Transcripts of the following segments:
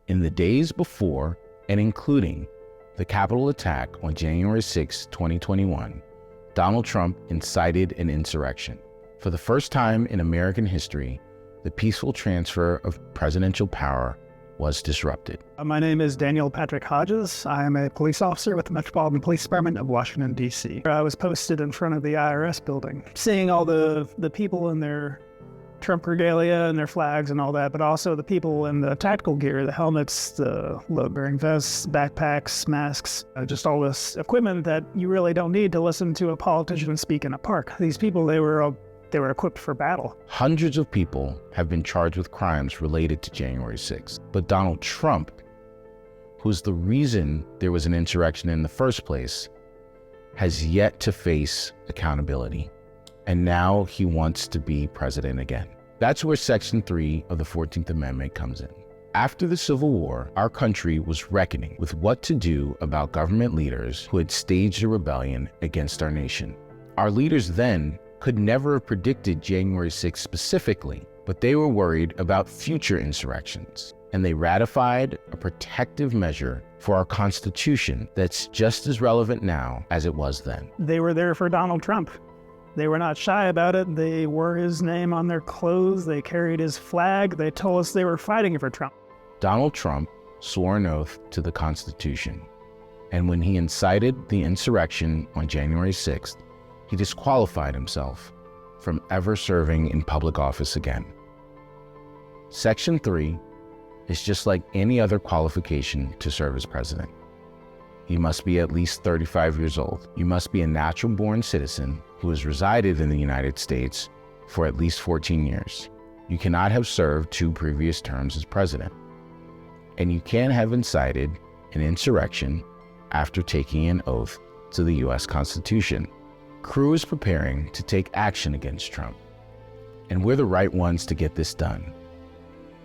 In the days before and including the Capitol attack on January 6, 2021, Donald Trump incited an insurrection. For the first time in American history, the peaceful transfer of presidential power was disrupted. My name is Daniel Patrick Hodges. I am a police officer with the Metropolitan Police Department of Washington, D.C. I was posted in front of the IRS building, seeing all the people in their Trump regalia and their flags and all that, but also the people in the tactical gear, the helmets, the load-bearing vests, backpacks, masks, just all this equipment that you really don't need to listen to a politician speak in a park. These people, they were equipped for battle. Hundreds of people have been charged with crimes related to January 6th, but Donald Trump, who's the reason there was an insurrection in the first place, has yet to face accountability. And now he wants to be president again. That's where Section 3 of the 14th Amendment comes in. After the Civil War, our country was reckoning with what to do about government leaders who had staged a rebellion against our nation. Our leaders then could never have predicted January 6th specifically, but they were worried about future insurrections. And they ratified a protective measure for our Constitution that's just as relevant now as it was then. They were there for Donald Trump. They were not shy about it. They wore his name on their clothes. They carried his flag. They told us they were fighting for Trump. Donald Trump swore an oath to the Constitution. And when he incited the insurrection on January 6th, he disqualified himself from ever serving in public office again. Section 3 is just like any other qualification to serve as president. You must be at least 35 years old. You must be a natural-born citizen who has resided in the United States for at least 14 years. You cannot have served 2 previous terms as president. And you can't have incited an insurrection after taking an oath to the U.S. Constitution. Crew is preparing to take action against Trump. And we're the right ones to get this done,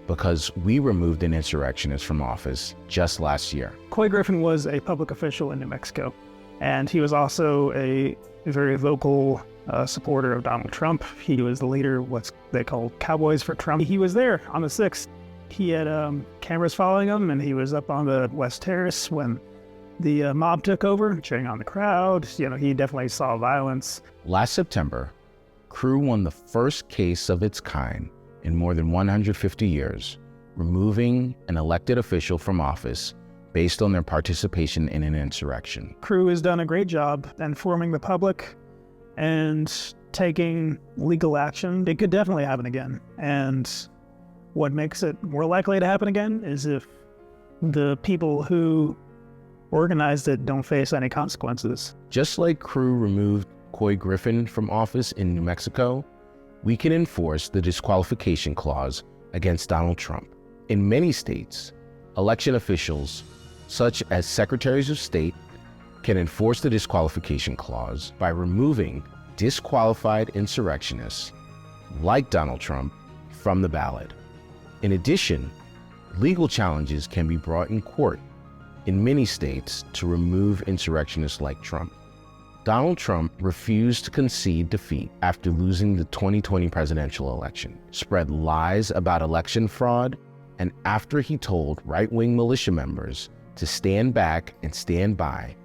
because we removed an insurrectionist from office just last year. Couy Griffin was a public official in New Mexico, and he was also a very vocal supporter of Donald Trump. He was the leader of what they call Cowboys for Trump. He was there on the 6th. He had cameras following him, and he was up on the West Terrace when the mob took over, cheering on the crowd. You know, he definitely saw violence. Last September, Crew won the first case of its kind in more than 150 years, removing an elected official from office based on their participation in an insurrection. Crew has done a great job informing the public and taking legal action. It could definitely happen again. And what makes it more likely to happen again is if the people who organized it don't face any consequences. Just like Crew removed Couy Griffin from office in New Mexico, we can enforce the disqualification clause against Donald Trump. In many states, election officials, such as secretaries of state, can enforce the disqualification clause by removing disqualified insurrectionists, like Donald Trump, from the ballot. In addition, legal challenges can be brought in court in many states to remove insurrectionists like Trump. Donald Trump refused to concede defeat after losing the 2020 presidential election, spread lies about election fraud, and after he told right-wing militia members to stand back and stand by,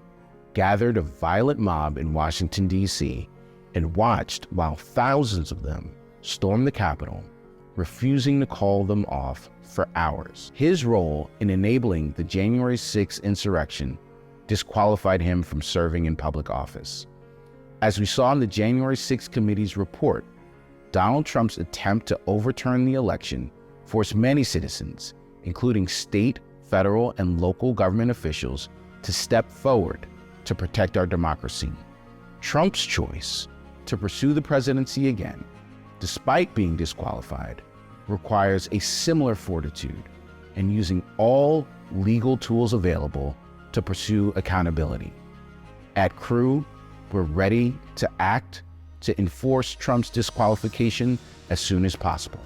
gathered a violent mob in Washington, D.C., and watched while thousands of them stormed the Capitol, refusing to call them off for hours. His role in enabling the January 6th insurrection disqualified him from serving in public office. As we saw in the January 6th committee's report, Donald Trump's attempt to overturn the election forced many citizens, including state, federal, and local government officials, to step forward to protect our democracy. Trump's choice to pursue the presidency again, despite being disqualified, requires a similar fortitude and using all legal tools available to pursue accountability. At Crew, we're ready to act to enforce Trump's disqualification as soon as possible.